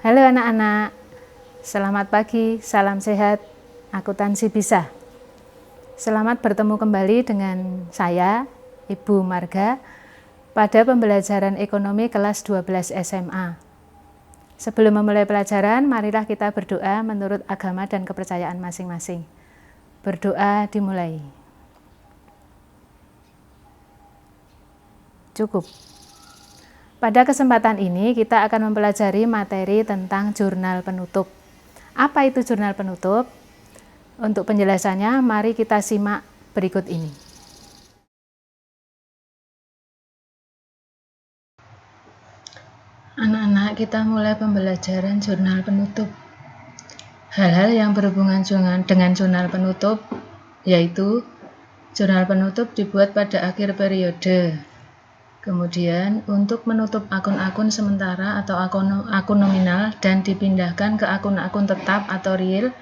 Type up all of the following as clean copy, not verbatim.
Halo anak-anak, selamat pagi, salam sehat, akuntansi bisa. Selamat bertemu kembali dengan saya, Ibu Marga, pada pembelajaran ekonomi kelas 12 SMA. Sebelum memulai pelajaran, marilah kita berdoa menurut agama dan kepercayaan masing-masing. Berdoa dimulai. Cukup. Pada kesempatan ini kita akan mempelajari materi tentang jurnal penutup. Apa itu jurnal penutup? Untuk penjelasannya, mari kita simak berikut ini. Anak-anak, kita mulai pembelajaran jurnal penutup. Hal-hal yang berhubungan dengan jurnal penutup, yaitu jurnal penutup dibuat pada akhir periode. Kemudian, untuk menutup akun-akun sementara atau akun nominal dan dipindahkan ke akun-akun tetap atau real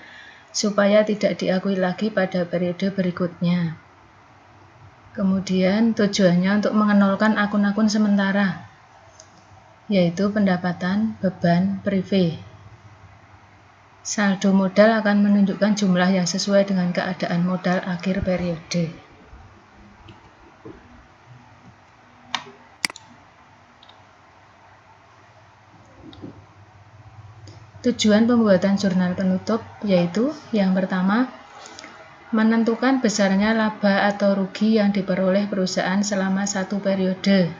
supaya tidak diakui lagi pada periode berikutnya. Kemudian, tujuannya untuk mengenolkan akun-akun sementara, yaitu pendapatan, beban, prive. Saldo modal akan menunjukkan jumlah yang sesuai dengan keadaan modal akhir periode. Tujuan pembuatan jurnal penutup yaitu yang pertama, menentukan besarnya laba atau rugi yang diperoleh perusahaan selama satu periode.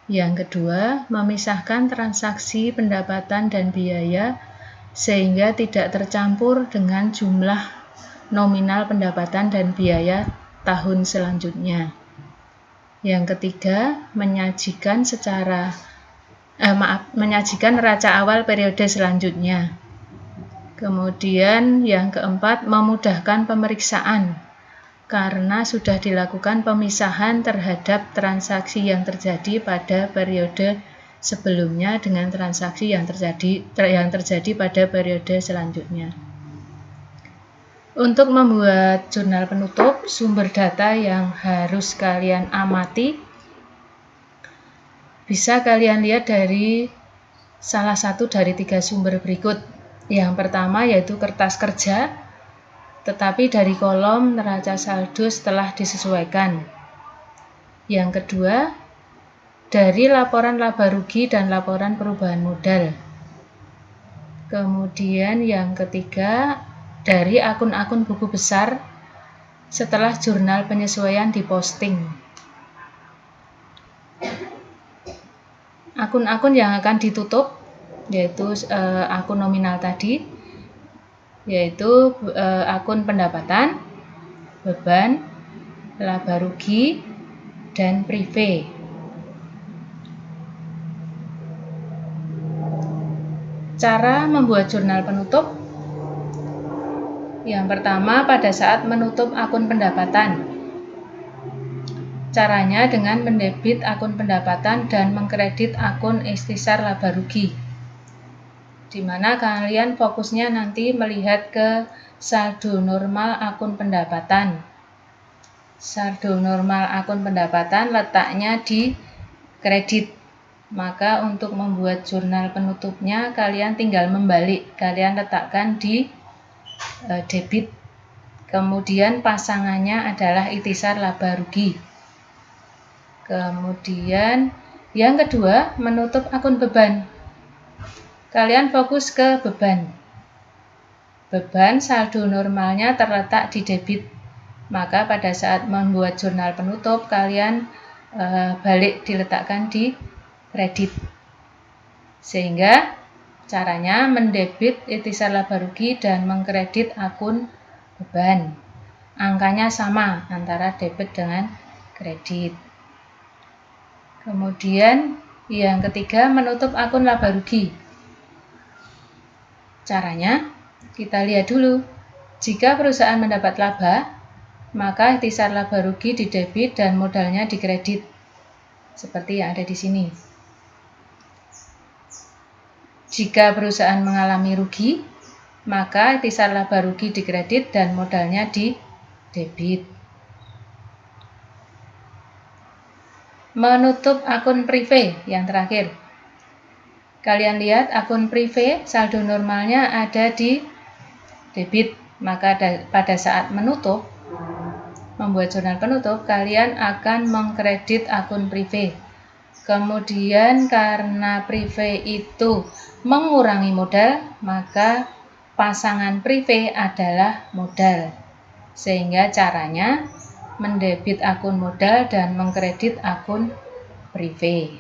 Yang kedua, memisahkan transaksi pendapatan dan biaya sehingga tidak tercampur dengan jumlah nominal pendapatan dan biaya tahun selanjutnya. Yang ketiga, menyajikan neraca awal periode selanjutnya. Kemudian yang keempat, memudahkan pemeriksaan karena sudah dilakukan pemisahan terhadap transaksi yang terjadi pada periode sebelumnya dengan transaksi yang terjadi pada periode selanjutnya. Untuk membuat jurnal penutup, sumber data yang harus kalian amati bisa kalian lihat dari salah satu dari 3 sumber berikut. Yang pertama yaitu kertas kerja, tetapi dari kolom neraca saldo setelah disesuaikan. Yang kedua, dari laporan laba rugi dan laporan perubahan modal. Kemudian yang ketiga, dari akun-akun buku besar setelah jurnal penyesuaian diposting. Akun-akun yang akan ditutup yaitu akun nominal tadi, yaitu akun pendapatan, beban, laba rugi, dan prive. Cara membuat jurnal penutup. Yang pertama, pada saat menutup akun pendapatan. Caranya dengan mendebit akun pendapatan dan mengkredit akun ikhtisar laba rugi, di mana kalian fokusnya nanti melihat ke saldo normal akun pendapatan. Saldo normal akun pendapatan letaknya di kredit. Maka untuk membuat jurnal penutupnya kalian tinggal membalik, kalian letakkan di debit. Kemudian pasangannya adalah ikhtisar laba rugi. Kemudian yang kedua, menutup akun beban. Kalian fokus ke beban. Beban saldo normalnya terletak di debit. Maka pada saat membuat jurnal penutup, kalian balik diletakkan di kredit. Sehingga caranya mendebit ikhtisar laba rugi dan mengkredit akun beban. Angkanya sama antara debit dengan kredit. Kemudian yang ketiga, menutup akun laba rugi. Caranya kita lihat dulu. Jika perusahaan mendapat laba, maka ikhtisar laba rugi didebit dan modalnya dikredit. Seperti yang ada di sini. Jika perusahaan mengalami rugi, maka ikhtisar laba rugi dikredit dan modalnya didebit. Menutup akun prive yang terakhir. Kalian lihat akun privé saldo normalnya ada di debit, maka pada saat menutup, membuat jurnal penutup, kalian akan mengkredit akun privé. Kemudian karena privé itu mengurangi modal, maka pasangan privé adalah modal. Sehingga caranya mendebit akun modal dan mengkredit akun privé.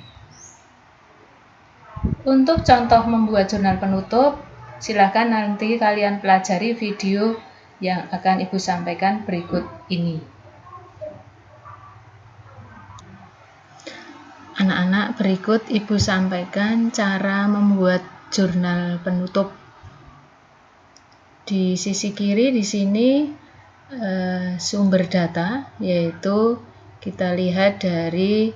Untuk contoh membuat jurnal penutup, silakan nanti kalian pelajari video yang akan Ibu sampaikan berikut ini. Anak-anak, berikut Ibu sampaikan cara membuat jurnal penutup. Di sisi kiri di sini sumber data, yaitu kita lihat dari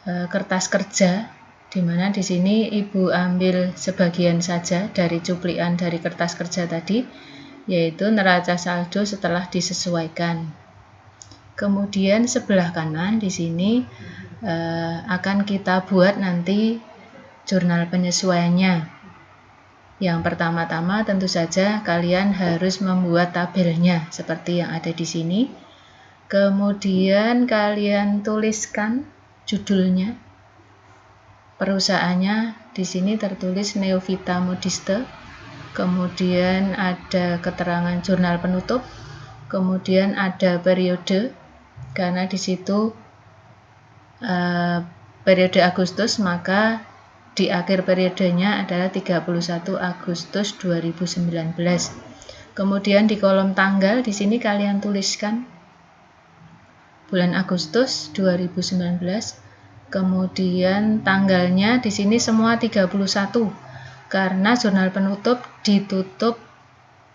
kertas kerja, di mana di sini Ibu ambil sebagian saja dari cuplikan dari kertas kerja tadi, yaitu neraca saldo setelah disesuaikan. Kemudian sebelah kanan di sini akan kita buat nanti jurnal penyesuaiannya. Yang pertama-tama tentu saja kalian harus membuat tabelnya seperti yang ada di sini. Kemudian kalian tuliskan judulnya. Perusahaannya di sini tertulis Neovita Modiste. Kemudian ada keterangan jurnal penutup. Kemudian ada periode, karena di situ periode Agustus, maka di akhir periodenya adalah 31 Agustus 2019. Kemudian di kolom tanggal di sini kalian tuliskan bulan Agustus 2019. Kemudian tanggalnya di sini semua 31 karena jurnal penutup ditutup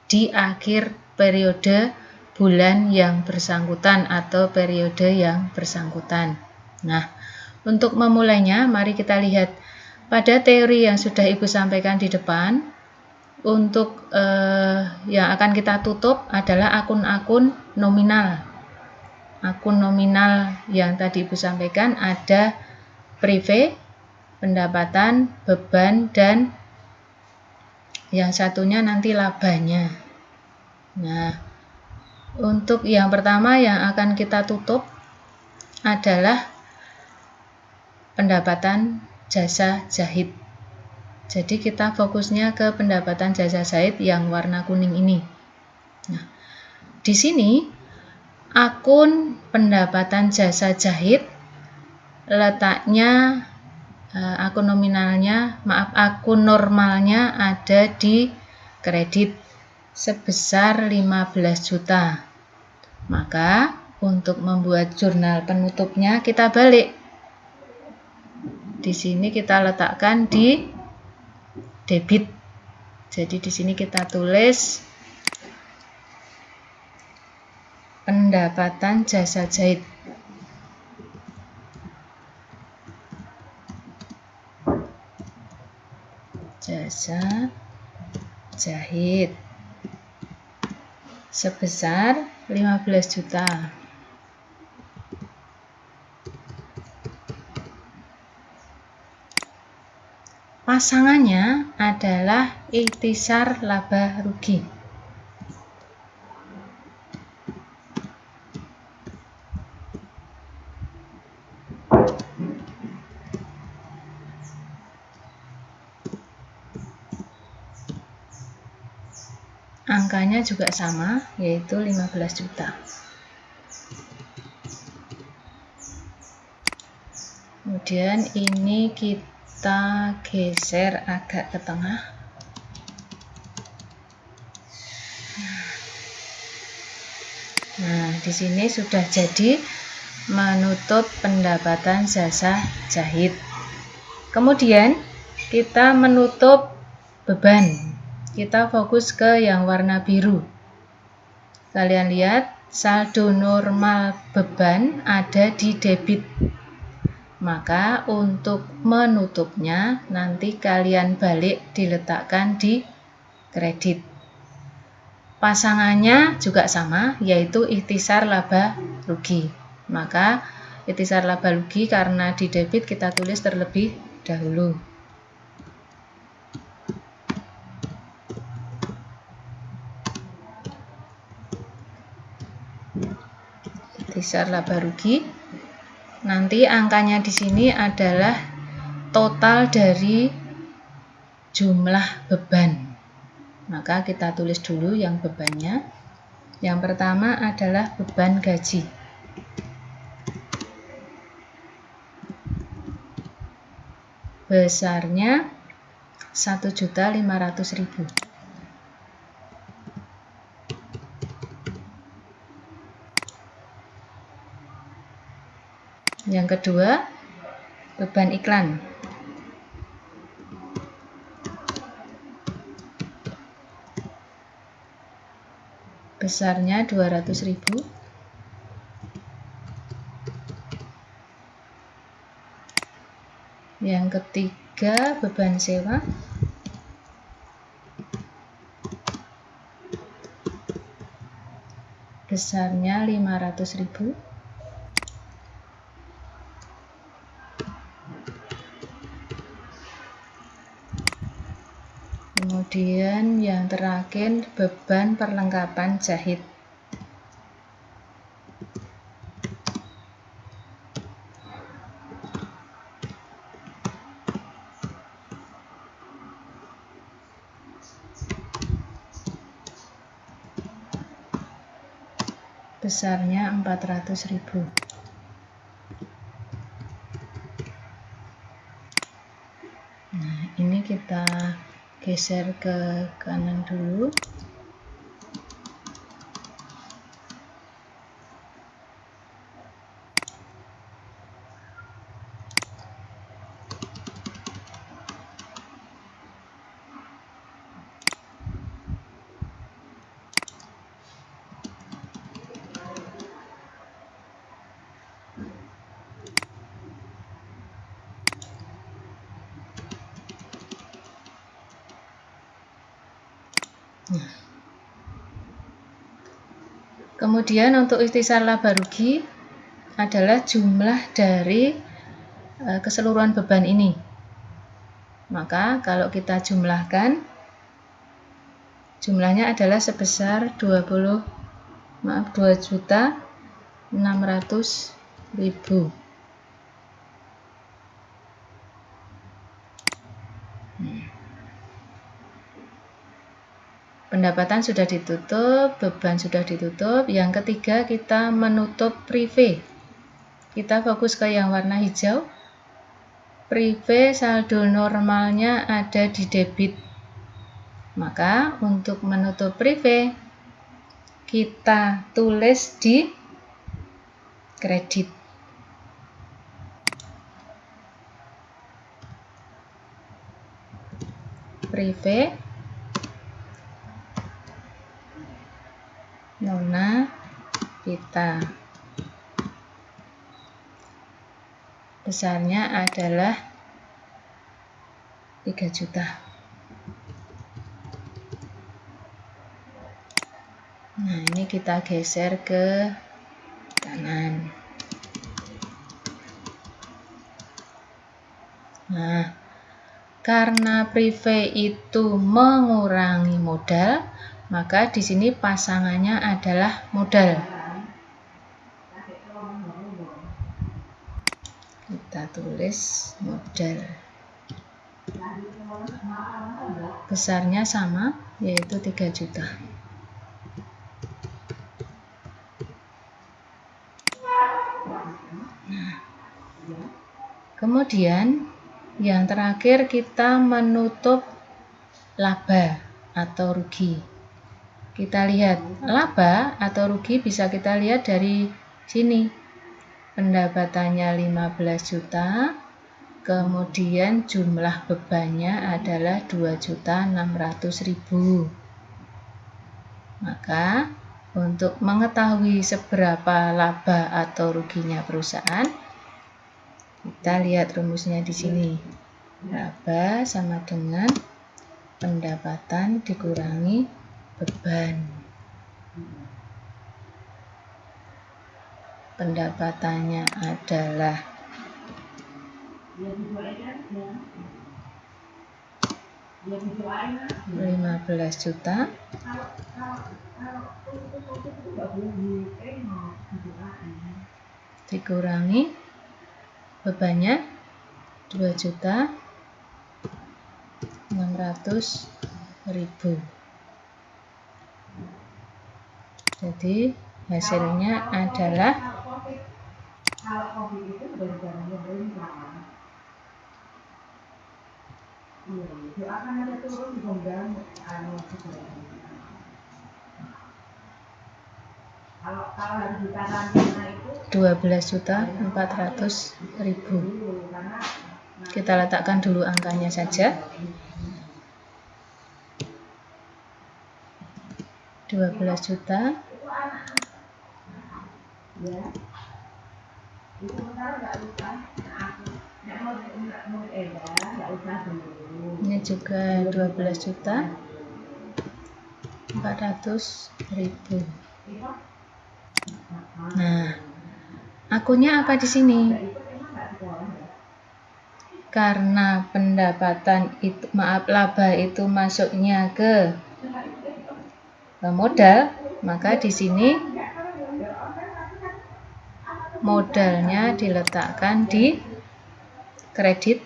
di akhir periode bulan yang bersangkutan atau periode yang bersangkutan. Nah, untuk memulainya mari kita lihat pada teori yang sudah Ibu sampaikan di depan. Untuk yang akan kita tutup adalah akun-akun nominal. Akun nominal yang tadi Ibu sampaikan ada privé, pendapatan, beban, dan yang satunya nanti labanya. Nah, untuk yang pertama yang akan kita tutup adalah pendapatan jasa jahit. Jadi kita fokusnya ke pendapatan jasa jahit yang warna kuning ini. Nah, di sini akun pendapatan jasa jahit letaknya akun normalnya ada di kredit sebesar 15 juta. Maka untuk membuat jurnal penutupnya kita balik. Di sini kita letakkan di debit. Jadi di sini kita tulis pendapatan jasa jahit. Jasa jahit sebesar 15 juta. Pasangannya adalah ikhtisar laba rugi. Angkanya juga sama, yaitu 15 juta. Kemudian ini kita geser agak ke tengah. Nah, di sini sudah jadi menutup pendapatan jasa jahit. Kemudian kita menutup beban. Kita fokus ke yang warna biru. Kalian lihat saldo normal beban ada di debit. Maka untuk menutupnya nanti kalian balik diletakkan di kredit. Pasangannya juga sama, yaitu ikhtisar laba rugi. Maka ikhtisar laba rugi karena di debit kita tulis terlebih dahulu. ikhtisar laba rugi. Nanti angkanya di sini adalah total dari jumlah beban. Maka kita tulis dulu yang bebannya. Yang pertama adalah beban gaji. Besarnya 1.500.000. Yang kedua, beban iklan. Besarnya 200.000. Yang ketiga, beban sewa. Besarnya 500.000. Kemudian yang terakhir, beban perlengkapan jahit. Besarnya 400.000. Nah, ini kita geser ke kanan dulu. Kemudian untuk ikhtisar laba rugi adalah jumlah dari keseluruhan beban ini. Maka kalau kita jumlahkan, jumlahnya adalah sebesar 2.600.000. Pendapatan sudah ditutup, beban sudah ditutup. Yang ketiga, kita menutup prive. Kita fokus ke yang warna hijau. Prive saldo normalnya ada di debit. Maka untuk menutup prive, kita tulis di kredit. Prive nona kita. Besarnya adalah 3 juta. Nah, ini kita geser ke kanan. Nah, karena prive itu mengurangi modal, maka di sini pasangannya adalah modal. Kita tulis modal. Besarnya sama, yaitu 3 juta. Nah, kemudian yang terakhir kita menutup laba atau rugi. Kita lihat laba atau rugi bisa kita lihat dari sini. Pendapatannya 15 juta, kemudian jumlah bebannya adalah 2.600.000. Maka untuk mengetahui seberapa laba atau ruginya perusahaan, kita lihat rumusnya di sini. Laba sama dengan pendapatan dikurangi beban. Pendapatannya adalah 15 juta. dikurangi bebannya 2.600.000. Jadi hasilnya adalah 12.400.000. Kita letakkan dulu angkanya saja. 12 juta ini juga 12.400.000. Nah, akunnya apa di sini? Karena pendapatan itu, laba itu masuknya ke modal, maka di sini modalnya diletakkan di kredit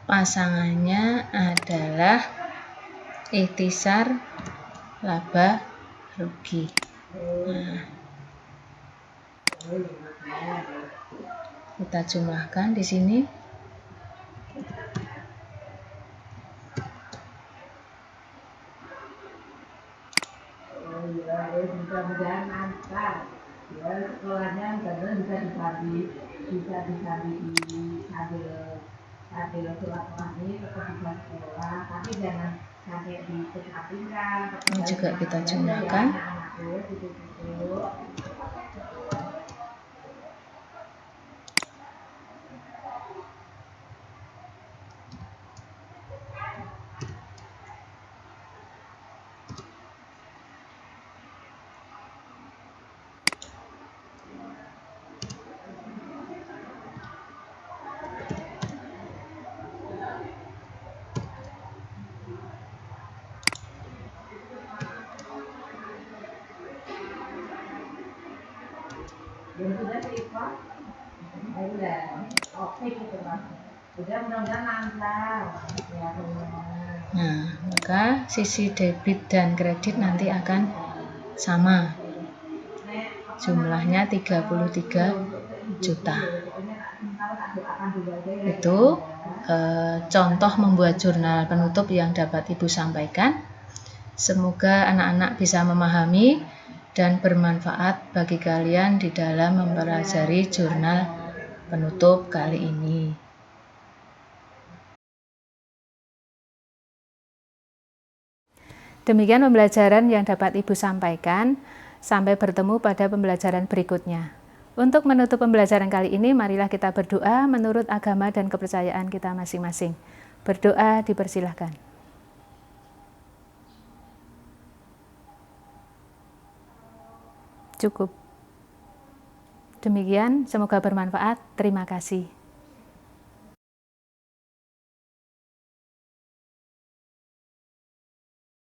pasangannya adalah ikhtisar laba rugi. Nah, kita jumlahkan di sini. Ini juga kita jumlahkan. Nah, maka sisi debit dan kredit nanti akan sama. Jumlahnya 33 juta. Itu contoh membuat jurnal penutup yang dapat Ibu sampaikan. Semoga anak-anak bisa memahami dan bermanfaat bagi kalian di dalam mempelajari jurnal penutup kali ini. Demikian pembelajaran yang dapat Ibu sampaikan. Sampai bertemu pada pembelajaran berikutnya. Untuk menutup pembelajaran kali ini, marilah kita berdoa menurut agama dan kepercayaan kita masing-masing. Berdoa dipersilahkan. Cukup. Demikian, semoga bermanfaat. Terima kasih.